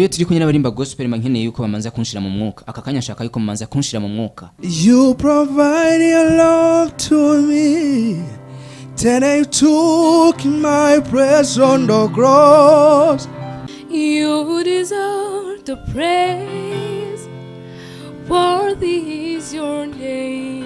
Iyo turi kunyina barimba gospel mankeneye yuko bamanza kunshira mu mwuka akakanya nshaka yuko bamanza kunshira mu mwuka. You provide your love to me, then I took my place on the cross. You deserve the praise, worthy is your name.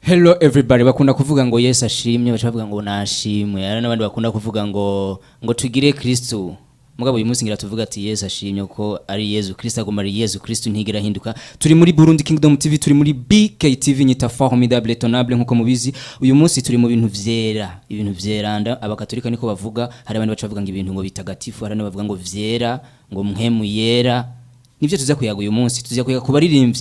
Hello everybody, bakunda kuvuga ngo Yesu ashimye, bacavuga ngo nashimwe. Ari nabandi bakunda kuvuga ngo tugire Kristo. Mugabo uyu munsi ngira tuvuga ati Yesu ashimye ko ari Yesu Kristo, agoma ari Yesu Kristo ntigera hinduka. Turi muri Burundi Kingdom TV, turi muri BKtv nyita formidable tonable nkuko mubizi. Uyu munsi turi mu bintu vyera, ibintu vyeranda. Abakatolika niko bavuga, hari abandi bacavuga ngo ibintu ngo bitagatifu, hari n'abavuga ngo vyera, ngo mhemu yera. Nivyo tuza kuyaga uyu munsi, tuza kuyaga ku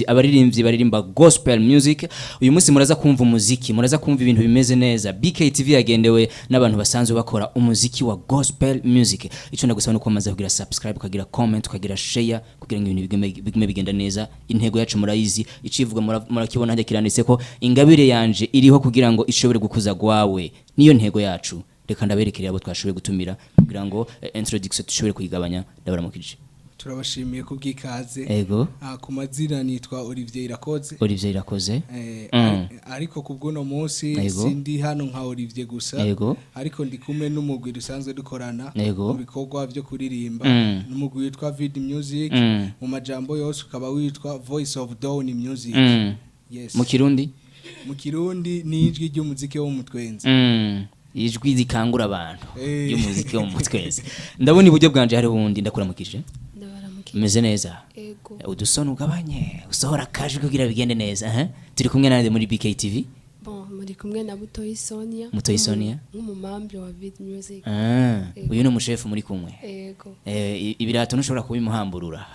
abaririmbyi baririmba gospel music. Uyu munsi muraza kumva umuziki, muraza kumva ibintu bimeze neza. BKtv yagendewe n'abantu basanzwe bakora umuziki wa gospel music. Ico ndagusaba nuko maze kugira subscribe, kugira comment, kugira share, kugira ngo ibintu bigume bigenda neza. Intego yacu murayizi, icivuga murakibona hajya kiranditse ko ingabire yanje iriho kugira ngo ishobore gukuza gwawe. Niyo ntego yacu. Reka ndaberekerera abo twashoboye gutumira kugira ngo introduction tushobore kuyigabanya. Ndabaramukije. Turabashimiye kubwikaze. Ego. Ku mazina nitwa Olivier Irakoze. Ariko kubw'uno munsi sindi hano nka Olivier gusa. Ego. Ariko ndi kumwe n'umugwi dusanzwe dukorana mu bikorwa byo kuririmba. N'umugwi witwa Vid Music, mu majambo yose ukaba witwa Voice of Dawn Music. Yes. Mu Kirundi ni ijwi ry'umuziki wo mutwenzi. Ijwi zikangura abantu y'umuziki wo mutwenzi. Ndabona iburyo bwanje hari wundi ndakuramukije. Meze neza. Ego. Udusona ugabanye, usohora kaje kugira bigende neza, Turi kumwe nande muri BKtv. Muri kumwe na Mutoyi Sonia. Nk'umumambyo wa Vid Music. Uyu ni umushefu muri kumwe. Ego. Ibirato ntushobora kubimuhamburura.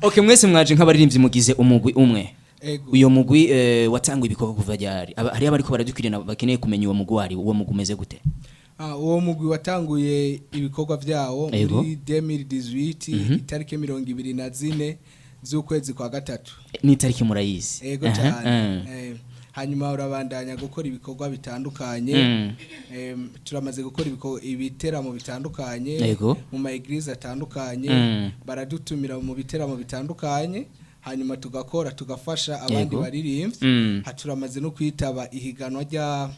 Okay, mwese mwaje nk'abaririmbyi mugize umugwi umwe. Uyo mugwi watangwa ibikorwa kuva ryari? Hari abariko baradukwirana bakeneye kumenya uwo mugwi wari, uwo mugwi umeze gute? Uwo mugwi watanguye ibikorwa vyawo muri 2018 itariki 24 z'ukwezi kwa gatatu. Ni itariki murayizi. Ego cyane. Hanyuma urabandanya gukora ibikorwa bitandukanye. Turamaze gukora ibiteramo bitandukanye mu ma eglise atandukanye. Baradutumira mu biteramo bitandukanye. Hanyuma tugafasha abandi baririmbyi. Turamaze no kwitaba ihiganwa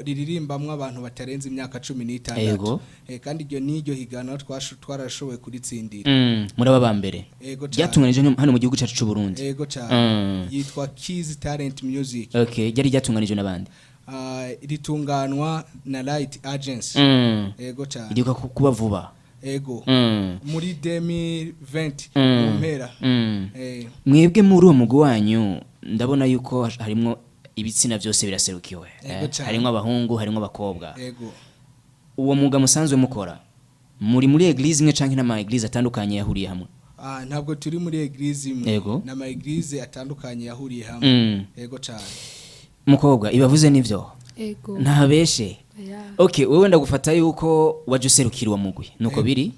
riririmbamwe abantu batarenze imyaka 16. Kandi iryo niryo higanwa twarashoboye kuritsindira. Muri aba bambere. Ryatunganije hano mu gihugu cyacu cy'u Burundi. Ego cyane. Yitwa Kids Talent Music. Okay, yari ryatunganije n'abandi. Ritunganwa na Light Agency. Ego cyane. Iriho kuba vuba. Ego. Muri 2020 mpera. Mwebwe muri uwo mugwi wanyu ndabona yuko harimo ibitsina byose biraserukiwe. Harimo abahungu, harimo abakobwa. Uwo muga musanzwe mukora muri eglise imwe canke n'ama eglise atandukanye yahuriye hamwe? Ntabwo turi muri eglise imwe, n'ama eglise atandukanye yahuriye hamwe. Ego cyane. Mukobwa ibavuze nivyo? Ego. Ntabeshe. Okay, wewe ndagufata yuko waje userukira uwo mugwi. Nuko biri?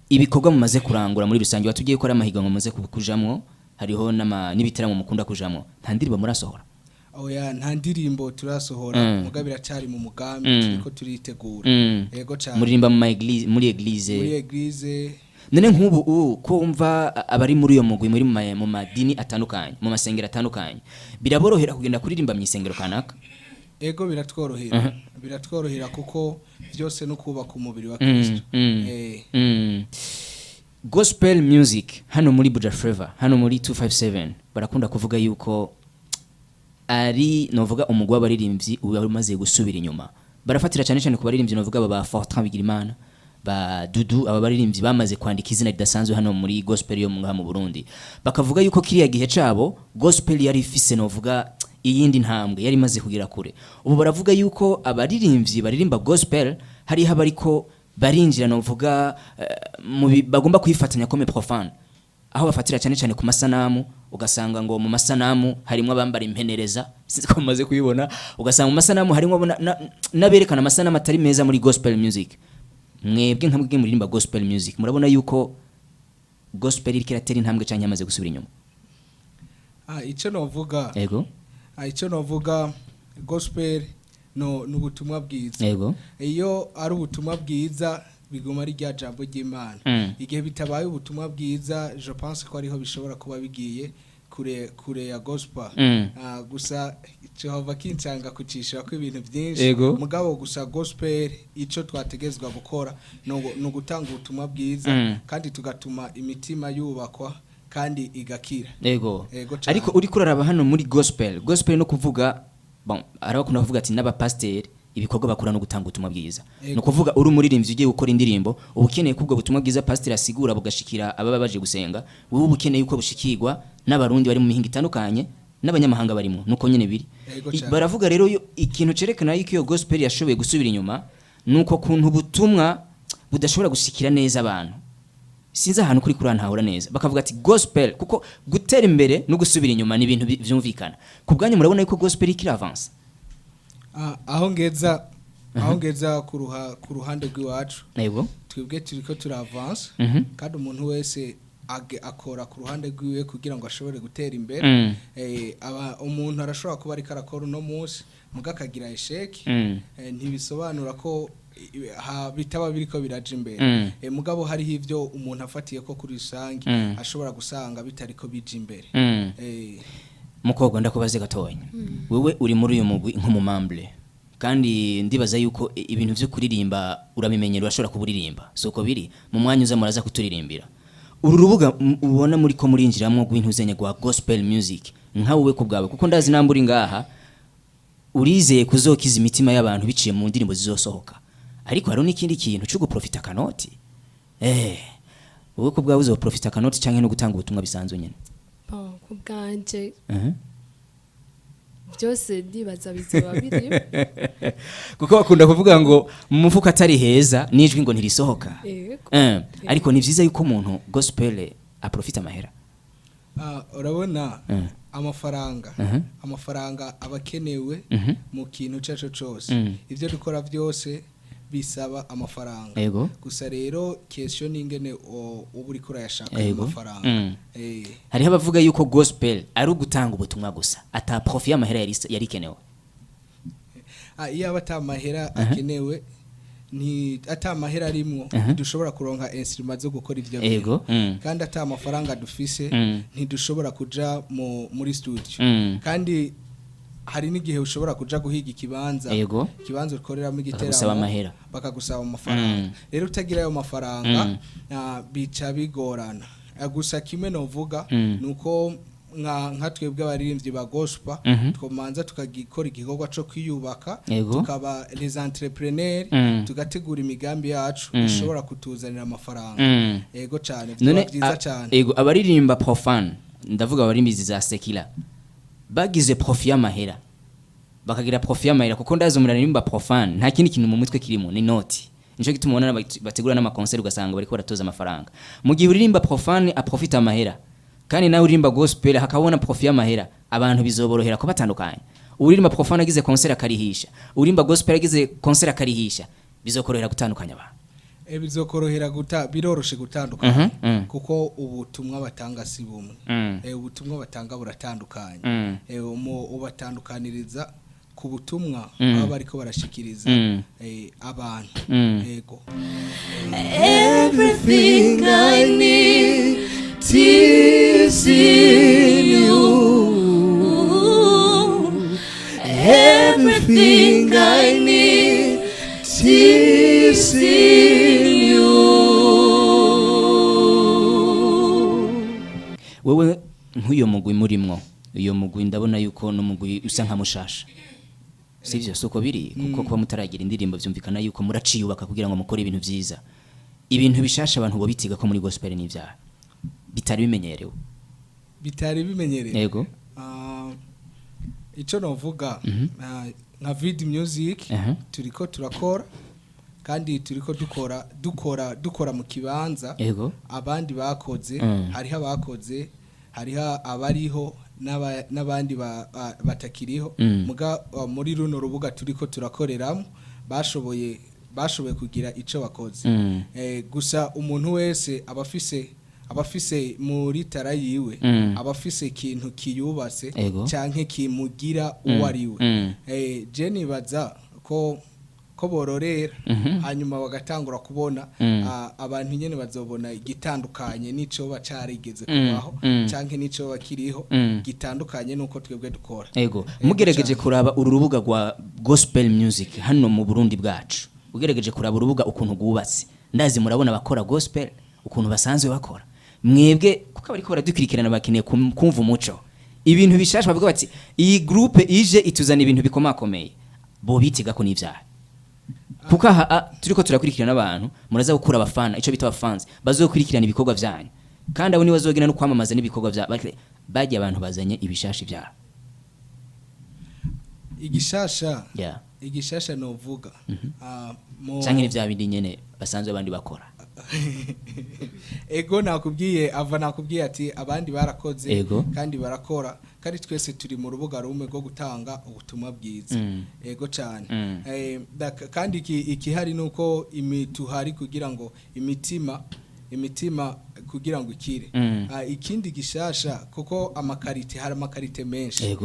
Ibikorwa mumaze kurangura muri rusange watugiye gukora amahiganwa mumaze kujamwo, hariho n'ibiteramo mukunda kujamwo. Nta ndirimbo murasohora? Oya, nta ndirimbo turasohora, mugabira cyari mu mugambi turiko turitegura. Ego cyane. Muririmba muri eglise. Muri eglise. None nk'ubu ko umva abari muri uyo mugwi muri mu madini atandukanye, mu masengero atandukanye, biraborohera kugenda kuririmba mu isengero kanaka? Ego biratworohera. Biratworohera kuko byose no kubaka umubiri wa Kristo. Gospel music hano muri Buja Flavor, hano muri 257 barakunda kuvuga yuko ari novuga umugwi w'abaririmbyi umaze gusubira inyuma. Barafatira cyane cyane ku baririmbyi novuga ba Fortran Bigirimana, ba Dudu, aba baririmbyi bamaze kwandika izina ridasanzwe hano muri gospel yo mu Burundi. Bakavuga yuko kiriya gihe cabo gospel yari ifise novuga iyindi ntambwe yari maze kugira kure. Ubu baravuga yuko abaririmbyi baririmba gospel hari habariko barinjira novuga bagomba kwifatanya comme profane. Aho bafatira cyane cyane ku masanamu, ugasanga ngo mu masanamu harimo abambara impenereza, siko maze kuyibona, ugasanga mu masanamu harimo naberekana amasanamu atari meza muri gospel music. Mwebwe nk'abwe muririmba gospel music, murabona yuko gospel iri kiratera intambwe cyane yamaze gusubira inyuma? Icyo novuga yego icyo novuga gospel n'ubutumwa bwiza. Yego. Iyo ari ubutumwa bwiza biguma ari rya jambo ry'Imana. Igihe bitabaye ubutumwa bwiza je pense ko ariho bishobora kuba bigiye kure ya gospel. Gusa Jehova kincanga kucisha ko ibintu byinshi mugabo gusa gospel ico twategezwa gukora no gutanga ubutumwa bwiza kandi tugatuma imitima yubakwa kandi igakira. Yego. Ariko uri kuraraba hano muri gospel no kuvuga bon arabakunda kuvuga ati n'abapasiteri ibikorwa bakora no gutanga ubutumwa bwiza. No kuvuga uri umuririmbyi ugiye gukora indirimbo ubukeneye kubwo butumwa bwiza pasiteri asigura bugashikira ababa baje gusenga wowe ubukeneye uko bushikirwa n'abarundi bari mu mihinga itandukanye n'abanyamahanga barimo nuko nyene biri. Baravuga rero ikintu cerekana yuko iyo gospel yashoboye gusubira inyuma nuko kuntu butumwa budashobora gushikira neza abantu. Sinza ahantu kuri kurantahura neza bakavuga ati gospel kuko gutera imbere no gusubira inyuma ni ibintu byumvikana. Kubwanyu murabona yuko gospel ikiri avance. Aho ngeza ku ruhande rw'iwacu. Yego. Twebwe turiko turavance kandi umuntu wese akora ku ruhande rwiwe kugira ngo ashobore gutera imbere. Umuntu arashobora kuba ariko arakora uno munsi mugakagira esheki ntibisobanura ko bitaba biriko biraje imbere. Mugabo hariho ivyo umuntu afatiye ko kuri rusange ashobora gusanga bitariko bije imbere. Mukobwa ndakubaze gatonya wewe uri muri uyu mugwi nk'umumamble kandi ndibaza yuko ibintu byo kuririmba urabimenyera urashobora kuburirimba soko biri mu mwanya uza muraza kuturirimbira uru rubuga ubona muri ko murinjiramwo gw'intu zenye gwa gospel music nkawe ku bwawe kuko ndazi namburi ngaha urizeye kuzokiza imitima y'abantu biciye mu ndirimbo zizosohoka ariko haro n'ikindi kintu cyo guprofita kanoti wowe ku bwawe uzoprofita kanoti canke no gutanga ubutumwa bisanzwe nyene kubwanje byose ndibaza bizoba biri kuko bakunda kuvuga ngo mu mufuka atari heza nijwi ngo ntirisohoka ariko ni vyiza yuko umuntu gospel aprofita amahera. Urabona amafaranga abakenewe mu kintu cyaco cyose ivyo dukora byose bisaba amafaranga. Gusa rero question n'ingene uburi kura yashaka amafaranga. Hariho abavuga yuko gospel ari ugutanga ubutumwa gusa ata profit y'amahera yari kenewe. Iyo abata amahera akenewe ni ata amahera arimwo ntidushobora kuronka instrument zo gukora ivyo bintu kandi ata amafaranga dufise ntidushobora kuja muri studio kandi hari n'igihe ushobora kuja guhiga ikibanza ukoreramo igiteramo bakagusaba amafaranga. Rero utagira ayo mafaranga bica bigorana. Gusa kimwe novuga nuko nka twebwe abaririmbyi ba gospel twomanza tukagikora igikorwa cyo kwiyubaka tukaba les entrepreneurs tugategura imigambi yacu ishobora kutuzanira amafaranga. Yego cyane byiza cyane. Yego abaririmba profane ndavuga abarimbizi za secular bagize profit y'amahera bakagira profit y'amahera kuko ndazo muraririmba profane nta kindi kintu mu mutwe kirimo ni noti nico gituma ubona bategura n'ama concert ugasanga bariko baratoza amafaranga mu gihe uririmba profane aprofita amahera kandi nawe uririmba gospel hakabona profit y'amahera abantu bizoborohera ko batandukanye. Uririmba profane agize concert akarihisha uririmba gospel agize concert akarihisha bizokorohera gutandukanya abantu. Bizokorohera biroroshe gutandukanya kuko ubutumwa batanga si bumwe. Ubutumwa batanga buratandukanye. Ubatandukaniriza ku butumwa baba bariko barashikiriza abantu. Yego. Everything I need to see you. Everything I need to see you. Wewe nk'uyo mugwi murimwo uyo mugwi ndabona yuko no mugwi usa nka mushasha sivyo soko biri kuko kuba mutaragira indirimbo vyumvikana yuko muraciyubaka kugira ngo mukore ibintu vyiza ibintu bishasha abantu bo bitiga ko muri gospel n'ivyaha bitari bimenyerewe. Yego. Ico novuga nka video music turiko turakora kandi turiko dukora mu kibanza abandi bakoze hariho abakoze hariho abariho n'abandi batakiriho muga muri runo rubuga turiko turakoreramo bashoboye kugira ico bakoze. Gusa umuntu wese abafise abafise muri tara yiwe abafise ikintu kiyubatse canke kimugira uwo ariwe je nibaza ko bororera hanyuma bagatangura kubona abantu nyene bazobona igitandukanye nico bacarigeze kubaho canke nico bakiriho gitandukanye nuko twebwe dukora. Ego mugerageje kuraba uru rubuga rwa gospel music hano mu Burundi bwacu, ugerageje kuraba urubuga ukuntu gubatse, ndazi murabona bakora gospel ukuntu basanzwe bakora, mwebwe kuko bariko baradukurikirana bakeneye kumva umuco, ibintu bishasha bavuga bati iyi groupe ije ituzana ibintu bikomakomeye, bo bitiga ko n'ivyaha kuko turiko turakurikirana abantu muraza gukura abafana ico bita abafans bazokurikirana ibikorwa vyanyu kandi abo ni bazogena no kwamamaza n'ibikorwa vya bagiye abantu bazanye ibishashi vya igishasha novuga canke ni vya bindi nyene basanzwe abandi bakora. Ego nakubwiye ati abandi barakoze kandi barakora kandi twese turi mu rubuga rumwe rwo gutanga ubutumwa bwiza. Ego cyane kandi ikihari nuko imituhari kugira ngo imitima kugira ngo ikire. Ikindi gishasha kuko hari amakarite menshi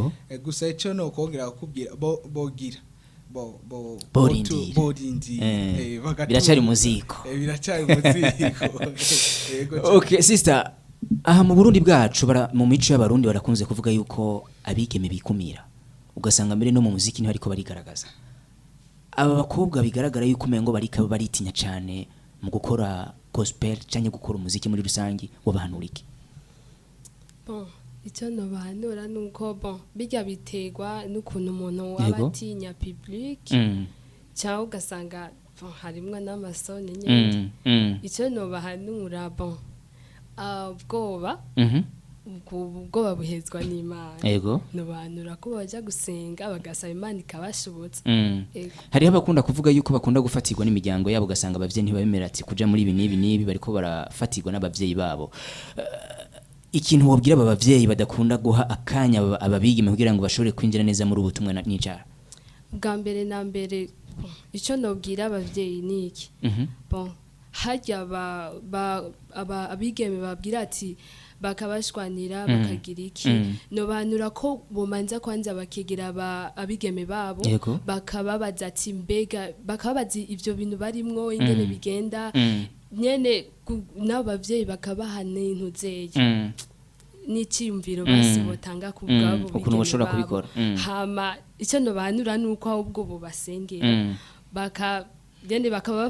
gusa ico no kongera kukubwira bogira biracari muziko. Okay sister, aha mu Burundi bwacu mu mico y'abarundi barakunze kuvuga yuko abigeme bikumira, ugasanga mbere no mu muziki niho ariko barigaragaza. Aba bakobwa bigaragara yuko umengo baritinya cyane mu gukora gospel cyangwa gukora umuziki muri rusangi, wabahanuriki? Icyo nobahanura nuko bijya biterwa n'ukuntu umuntu waba atinya public cyangwa ugasanga harimwo n'amasoni nyine. Icyo nobahanura ubwoba buhezwa n'Imana. Nobahanura ko bajya gusenga bagasaba Imana ikabashobotsa. Hariho abakunda kuvuga yuko bakunda gufatirwa n'imiryango yabo, ugasanga abavyeyi ntibabemera ati kuja muri ibi n'ibi bariko barafatirwa n'abavyeyi babo. Ikintu wabwira aba bavyeyi badakunda guha akanya ababigime kugira ngo bashobore kwinjira neza muri ubutumwa n'icyaha? Bwa mbere na mbere icyo nobwira abavyeyi niki hajya abigeme babwira ati bakabashwanira bakagira iki, nobanura ko bomanza kwanza bakigira abigeme babo bakababaza ati mbega bakababaza ivyo bintu barimwo ingene bigenda nyene n'abavyeyi bakabahana intuzeye n'iciyumviro basi botanga ku bwabo ukuntu bashobora kubikora. Hama icyo nobanura nuko ahubwo bo basengera bakaba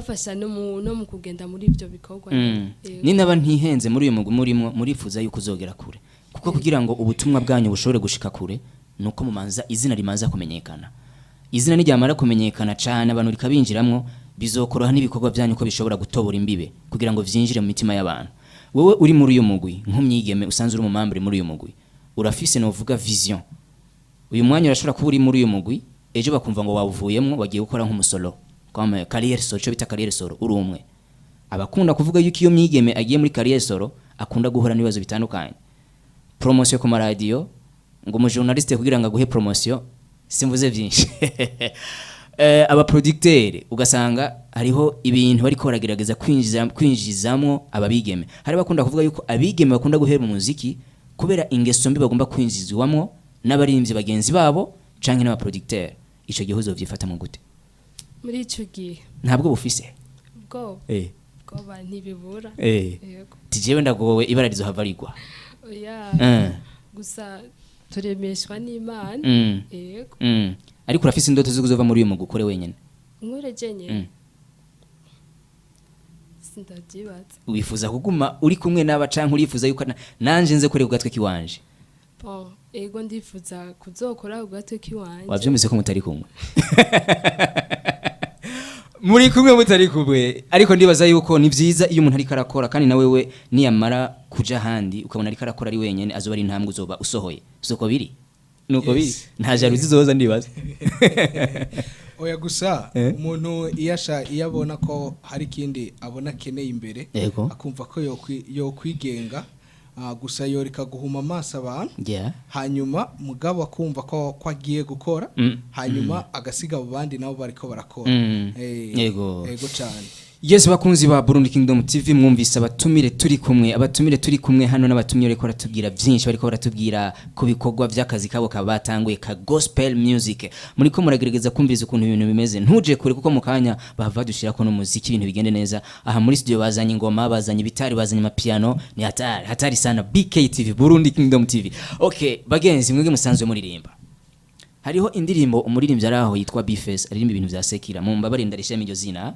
bafasha no mu kugenda muri ibyo bikorwa. Ni naba ntihenze muri uyu murimo murifuza yuko uzogera kure, kuko kugira ngo ubutumwa bwanyu bushobore gushika kure nuko mumanza izina rimanza kumenyekana. Izina nijyamara kumenyekana cyane abantu rikabinjiramwo, bizokoroha n'ibikorwa byanyu ko bishobora gutobora imbibe kugira ngo vyinjire mu mitima y'abantu. Wowe uri muri uyu mugwi nk'umyigeme usanzwe uri umumambere muri uyu mugwi, urafise novuga vision. Uyu mwanya urashobora kuba uri muri uyu mugwi, ejo bakumva ngo wawuvuyemwo wagiye gukora nk'umusolo comme carrière solo, cyo bita carrière solo uri umwe. Abakunda kuvuga yuko iyo myigeme agiye muri carrière solo akunda guhura n'ibibazo bitandukanye. Promotion ku radio ngo mu journaliste kugira ngo aguhe promotion simvuze byinshi. Aba producteur ugasanga hariho ibintu bariko baragerageza kwinjizamwo ababigeme. Hari bakunda kuvuga yuko abigeme bakunda guhera mu muziki kubera ingeso mbi bagomba kwinjizwamwo n'abarimvye bagenzi babo canke n'aba producteur. Ico gihe uzovyifata mu gute? Muri ico gihe ntabwo bufise bwo ntibibura. Tijewe ndagowe ibara rizohava rigwa. Gusa turemeshwa n'Imana. Ariko urafise indoto zo kuzova muri uyu mugwi ukore wenyene? Nk'urejenye sindavyibaza. Wifuza kuguma uri kumwe n'aba canke urifuza yuko nanje nze kure kugatwe kiwanje? Ego ndifuza kuzokora kugatwe kiwanje. Wavyumvise ko mutari kumwe? Muri kumwe mutari kumwe, ariko ndibaza yuko ni vyiza iyo umuntu ari karakora kandi na wewe niyamara kuja handi ukabona ari karakora ari wenyene azoba ari intambwe uzoba usohoye. Soko biri nuko biri nta jaruzi zoza ndibaza. Oya gusa umuntu iyabona ko hari kindi abona keneye imbere akumva ko yo kwigenga gusa yorika guhuma amaso abantu hanyuma mugabo akumva ko agiye gukora hanyuma agasiga abo bandi nabo bariko barakora. Yego cyane. Yes, bakunzi ba Burundi Kingdom TV mwumvise abatumire turi kumwe hano n'abatumire ariko baratubwira byinshi bariko baratubwira ku bikorwa by'akazi kabo kabatanguye ka gospel music. Muri ko muragerageza kumviriza ukuntu ibintu bimeze, ntuje kure kuko mukanya bava dushira ko no muziki ibintu bigende neza. Aha muri studio bazanye ingoma, bazanye bitari, bazanye amapiano, ni hatari sana. BKtv Burundi Kingdom TV. Okay, bagenzi mwege musanzwe muririmba. Hariho indirimbo umuririmbyi araho yitwa Bface aririmba ibintu vya sekira. Mu mbabare ndarishema iryo zina.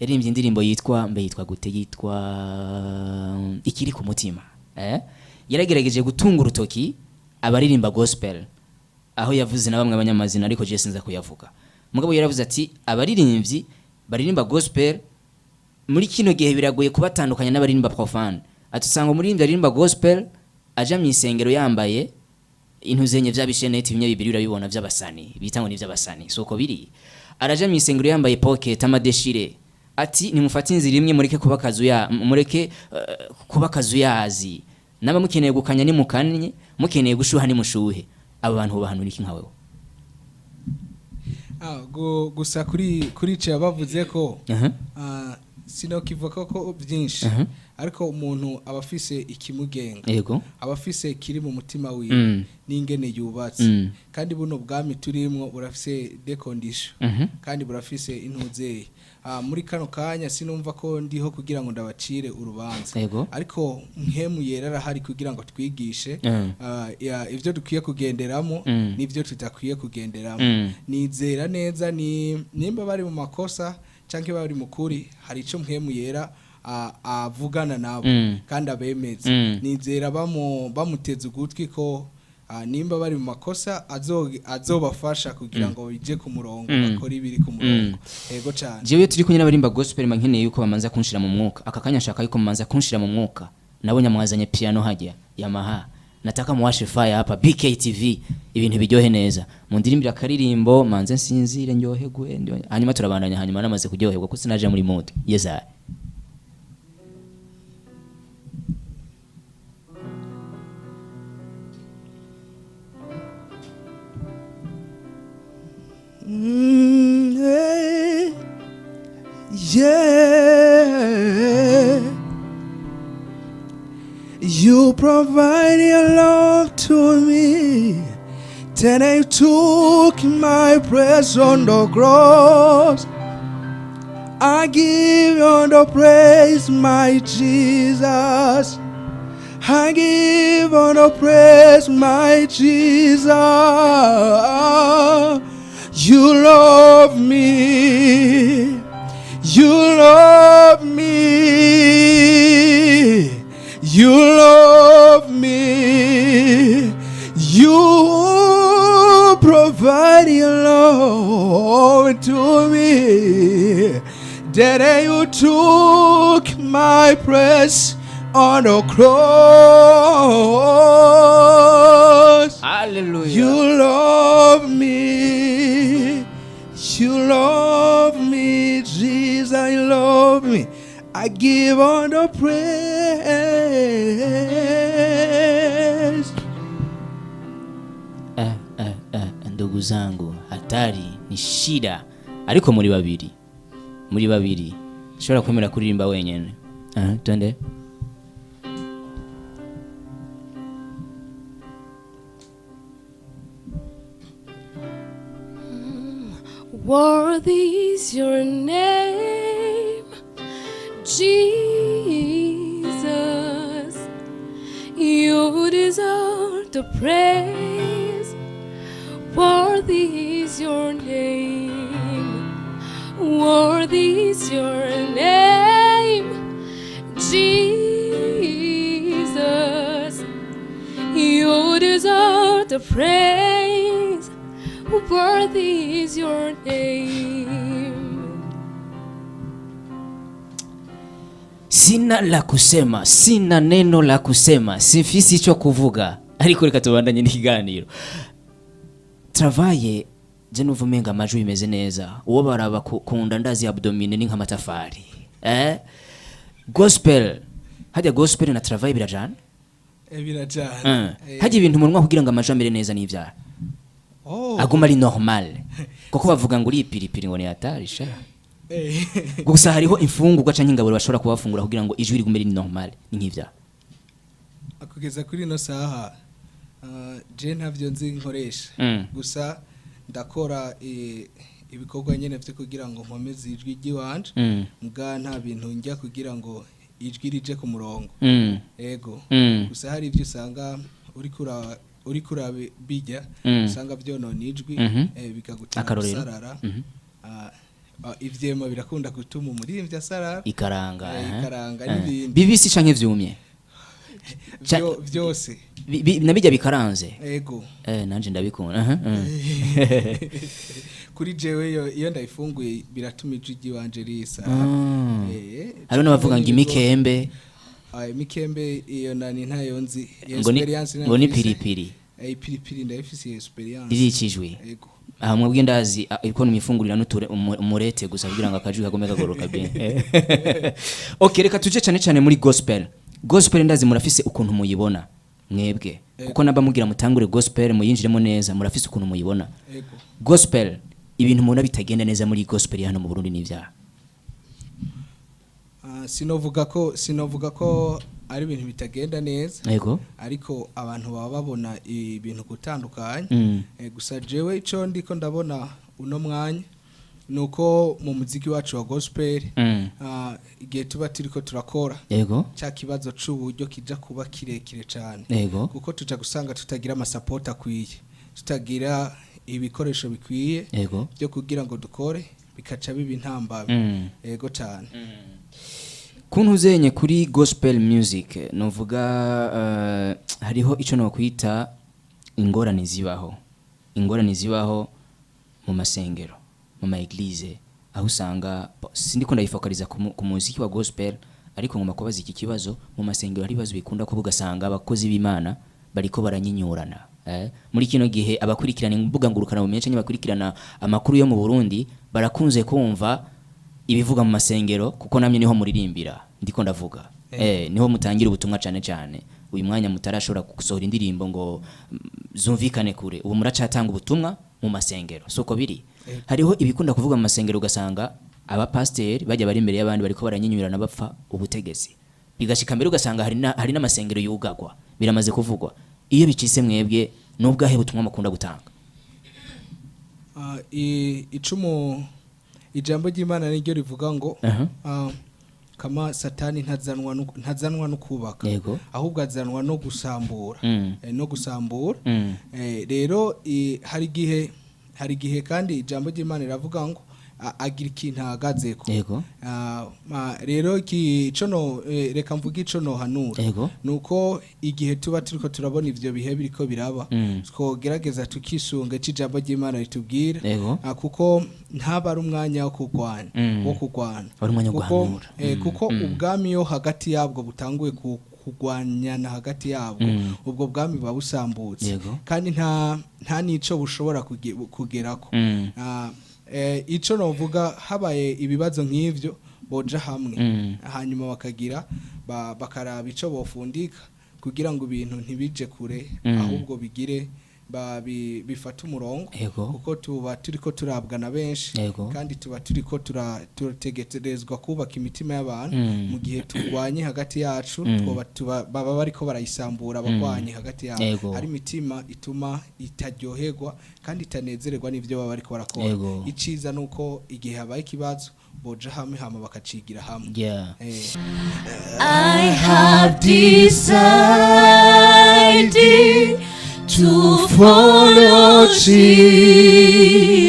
Yaririmbye indirimbo yitwa gute yitwa ikiri ku mutima. Yaragerageje gutunga urutoki abaririmba gospel. Aho yavuze na bamwe abanyamazina ariko je sinza kuyavuga. Mugabo yaravuze ati abaririmbyi baririmba gospel muri kino gihe biragoye kubatandukanya n'abaririmba profane. Atusanga umuririmbyi aririmba gospel aja mu isengero yambaye intuzenye vy'abisheneti bimwe bibiri urabibona vy'abasani bitango ni vy'abasani soko biri araja mu isengero yambaye pocket amadeshire ati nimufate inzira imwe mureke kuba kazuyazi naba mukeneye gukanya ni mukanye mukeneye gushuha ni mushuhe aba bantu bahanura iki nkaweho gusa kuri cyo bavuze ko sinokivuga ko byinshi ariko umuntu abafise ikimugenga abafise kiri mu mutima wiwe n'ingene yubatse kandi buno bwami turimwo burafise de condition kandi burafise intuzeye muri kano kanya sinumva ko ndiho kugira ngo ndabacire urubanza ariko nkemu yerara hari kugira ngo twigishe ivyo dukwiye kugenderamo n'ivyo tudakwiye kugenderamo nizera neza nimba bari mu makosa canke bari mukuri hari ico mpemu yera avugana nabo kandi abemeze nizera bamuteze ugutwi ko nimba bari mu makosa azobafasha kugira ngo bije ku murongo bakora ibiri ku murongo yego cyane jewe turi kunyina barimba gospel mankeneye yuko bamanza kunshira mu mwuka akakanya shaka yuko bamanza kunshira mu mwuka nabonye mwazanye piano hajya Yamaha nataka muwashe fire hapa BKtv ibintu biryohe neza mundirimbira karirimbo manze nsinzire ndyohegwe hanyuma turabandanya hanyuma namaze kuryoherwa ko sinaje muri mode yeza Yeah, you provide your love to me. Then I took my praise on the cross. I give you the praise, my Jesus. I give you the praise, my Jesus. You love me. You love me. You love me. You provide your love to me. Then you took my praise on the cross. Hallelujah. You love me. You love me, Jesus. You love me. I give all the praise. Ndugu zangu hatari ni shida ariko muri babiri shobora kwemera kuririmba wenyene twende Worthy is your name, Jesus. You deserve the praise. Worthy is your name. Worthy is your name, Jesus. You deserve the praise. Worthy is your name. Sina la kusema, sina neno la kusema, sifisi ico kuvuga ariko reka tubandanye n'ikiganiro. Travaye je nuvumenga amajwi imeze neza uwo baraba kunda ndazi abdomine ni nk'amatafari gospel hajya gospel na travaye birajana hajya ibintu umunwa kugira ngo amajwi amere neza n'ivyaha aguma ari normal kuko bavuga ngo uri ipiripiri ngo ni atarisha gusa hariho imfungurwa canke ingaburo bashobora kubafungura kugira ngo ijwi rigume riri normal ni nk'ivya akugeza kuri no saha je ntavyo nzi nkoresha gusa ndakora ibikorwa nyene vyo kugira ngo nkomeze ijwi ry'iwanje mbwa nta bintu njya kugira ngo ijwi rije ku murongo ego gusa hari ivyo usanga uri kura bijya usanga vyonona ijwi bikagutera gusarara ivyema birakunda gutuma umuririmbyi asarara ikaranga n'ibindi bibisi canke vyumye vyose nabijya bikaranze ego nanje ndabikunda kuri jewe iyo ndayifunguye biratuma ijwi ry'iwanje risa hariho n'abavuga ngo imikembe imikembe iyo nani ntayo nzi ngo ni piripiri piripiri ndayifise experience irikijwe ego aha mwebwe ndazi iko nimifungurira n'uture umurete gusa kugira ngo akajwi kagome kagoroka bien okay reka tuje cyane muri gospel ndazi murafise ukuntu muyibona mwebwe kuko naba mugira mutangure gospel muyinjiremo neza murafise ukuntu muyibona gospel ibintu mubona bitagenda neza muri gospel hano mu Burundi n'ivyaha sinovuga ko ari ibintu bitagenda neza yego ariko abantu baba babona ibintu gutandukanye gusa jewe ico ndiko ndabona uno mwanya nuko mu muziki wacu wa gospel igihe tuba turiko turakora yego cya kibazo c'uburyo kija kuba kirekire cyane yego kuko tuja gusanga tutagira amasapoti akwiye tutagira ibikoresho bikwiye byo kugira ngo dukore bikaca biba intambamyi yego cyane kuntu zenye kuri gospel music novuga hariho ico no kwita ingorane zibaho mu masengero mu maeglise aho usanga sindiko ndayifokaliza ku muziki wa gospel ariko ngoma kubaza iki kibazo mu masengero hari bazo bikunda ko bugasanga abakozi b'Imana bariko baranyinyurana muri kino gihe abakurikirana imbuga ngurukana mu menshi bakurikirana amakuru yo mu Burundi barakunze kumva ibivuga mu masengero kuko namye niho muririmbira ndiko ndavuga niho mutangira ubutumwa cyane uyu mwanya mutarashobora gusohora indirimbo ngo zumvikane kure ubu muracatanga ubutumwa mu masengero soko biri hariho ibikunda kuvuga mu masengero ugasanga aba pasteur bajya bari imbere y'abandi bariko baranyinyurana bapfa ubutegezi bigashika mbere ugasanga hari n'amasengero yugagwa biramaze kuvugwa iyo bicise mwebwe nubwahe butumwa makunda gutanga icumu ijambo ry'Imana niryo rivuga ngo kama satani ntazanwa no kubaka ahubwo azanwa no gusambura rero hari gihe kandi ijambo ry'Imana riravuga ngo agira ikintu ahagazeko rero reka mvuga ico no hanura nuko igihe tuba turiko turabona ivyo bihe biriko biraba twogerageza tukisunga cijambo ry'Imana ritubwira kuko ntaba ari umwanya wo kurwana kuko ubwami yo hagati yabwo butanguye kugwanyana hagati yabwo ubwo bwami babusambutse kandi nta nico bushobora kugerako ico novuga habaye ibibazo nk'ivyo boja hamwe hanyuma bakaraba ico bofundika kugira ngo ibintu ntibije kure ahubwo bigire bifata umurongo kuko tuba turiko turabwa na benshi kandi tuba turiko turategerezwa kubaka imitima y'abantu mu gihe turwanye hagati yacu baba bariko barayisambura abagwanye hagati yabo hari imitima ituma itaryoherwa kandi itanezererwa n'ivyo baba bariko barakora iciza nuko igihe habaye ikibazo boja hamwe hama bakacigira hamwe I have decided to follow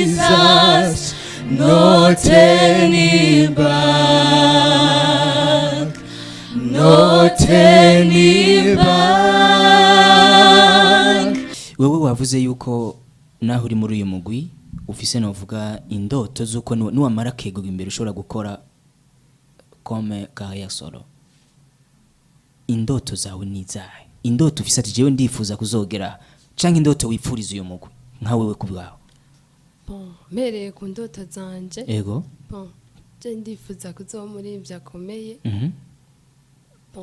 Jesus, no turning back, no turning back. Wewe wavuze yuko naho uri muri uyu mugwi ufise novuga indoto zuko nuwamara kego imbere ushobora gukora comme carrière solo. Indoto zawe nizahe? Indoto ufise ati jewe ndifuza kuzogera canke indoto wipfuriza uyu mugwi nka wewe kubwaho? Mereye ku ndoto zanje. Ego. Je ndifuza kuzoba muri ibyakomeye.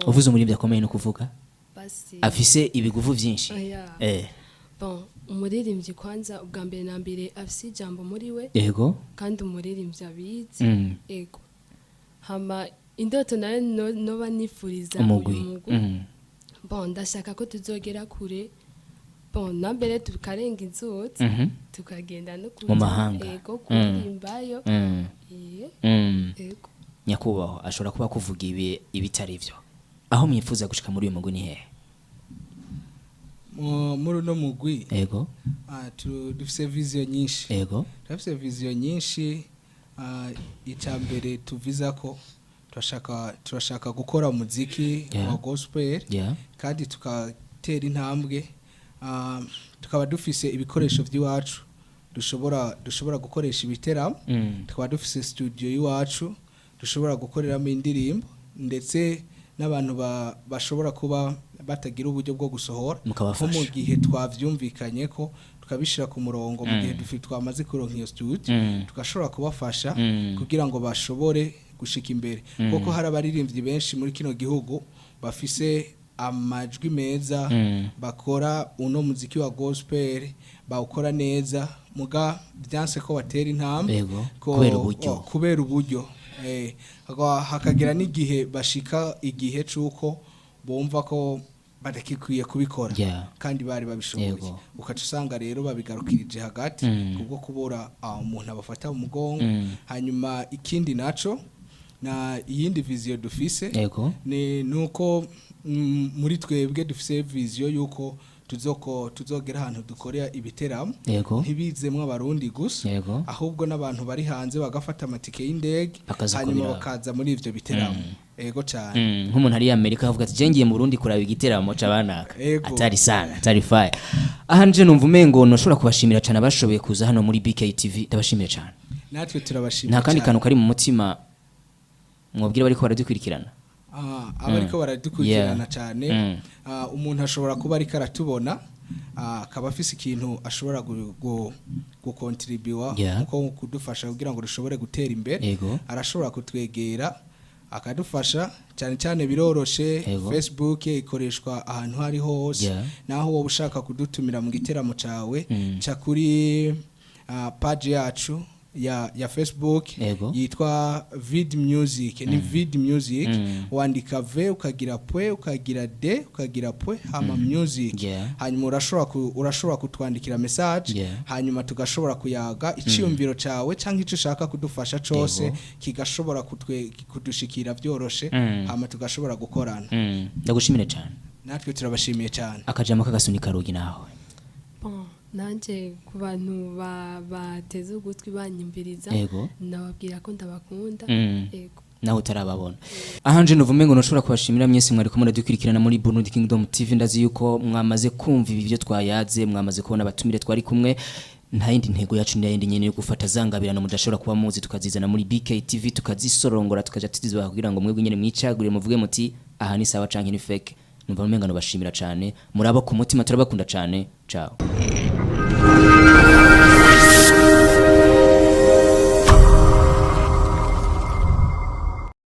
Uvuze muri ibyakomeye no kuvuga? Basi. Afise ibiguvu vyinshi. bon umuririmbyi kwanza ubwa mbere na mbere afise ijambo muri we yego kandi umuririmbyi abizi yego hama indoto nayo noba nifuriza umugwi bon ndashaka ko tuzogera kure bon nambere tukarenga inzuzi tukagenda no mu mahanga yego kuririmbayo yego nyakubaho ashobora kuba kuvuga ibitari byo aho mwifuza gushika muri uyu mugwi ni hehe muri no mugwi yego dufise vision nyinshi yego dufise vision nyinshi icambere tuviza ko turashaka gukora umuziki wa gospel kandi tukatera intambwe tukaba dufise ibikoresho by'iwacu dushobora gukoresha ibiteramo tukaba dufise studio y'iwacu dushobora gukoreramo indirimbo ndetse n'abantu bashobora kuba batagira uburyo bwo gusohora nko mu gihe twavyumvikanye ko tukabishira ku murongo mu gihe twamaze kuronka iyo studio tugashobora kubafasha kugira ngo bashobore gushika imbere kuko hari abaririmbyi benshi muri kino gihugu bafise amajwi meza bakora uno muziki wa gospel bawukora neza muga byanse ko batera intambwe kubera uburyo hakagira n'igihe bashika igihe c'uko bumva ko badakikwiye kubikora kandi bari babishoboye ukaca usanga rero babigarukirije hagati kubwo kubura umuntu abafata mu mugongo hanyuma ikindi naco na iyindi vision dufise ni nuko muri twebwe dufise vision yuko tuzogera ahantu dukorera ibiteramo ntibizemwe abarundi gusa ahubwo n'abantu bari hanze bagafata amatike y'indege hanyuma bakaza muri ivyo biteramo ego cyane nk'umuntu ari Amerika avuga ati jengiye mu Burundi kuraba igiteramo c'abanaka atari sana atari fire ahanje numva umengo no shobora kubashimira cyane abashoboye kuza hano muri BKtv ndabashimiye cyane natwe turabashimira nta kandi kantu kari mu mutima mwobwira bariko baradukurikirana abariko baradukurikirana cyane umuntu ashobora kuba ariko aratubona akaba afise ikintu ashobora gukontribuwa nko kudufasha kugira ngo dushobore gutera imbere arashobora kutwegera akadufasha cyane cyane biroroshe Facebook ikoreshwa ahantu hari hose naho wowe ushaka kudutumira mu giteramo cawe ca kuri page yacu ya Facebook yitwa Vid Music ni Vid Music wandika V ukagira P ukagira D ukagira P hama music hanyuma urashobora kutwandikira message hanyuma tugashobora kuyaga iciyumviro cawe canke ico ushaka kudufasha cose kigashobora kudushikira byoroshe hama tugashobora gukorana ndagushimire cyane natwe turabashimiye cyane akajama kagasunika rugi nawe nanje ku bantu bateze ugutwi banyimbiriza nababwira ko ndabakunda yego naho utarababona ahanje nuvume ngo noshobora kubashimira mwese mwari kumwe dukurikirana muri Burundi Kingdom TV ndazi yuko mwamaze kumva ibi byo twayaze mwamaze kubona abatumire twari kumwe nta yindi ntego yacu ndayindi nyene yo gufata zangabirano mudashobora kuba muzi tukazizana muri BKtv tukazisorongora tukaja tuzizwa kugira ngo mwebwe nyene mwicagurire muvuge muti aha ni sawa canke ni fake numva umenga no bashimira cyane murabo ku mutima turabakunda cyane ciao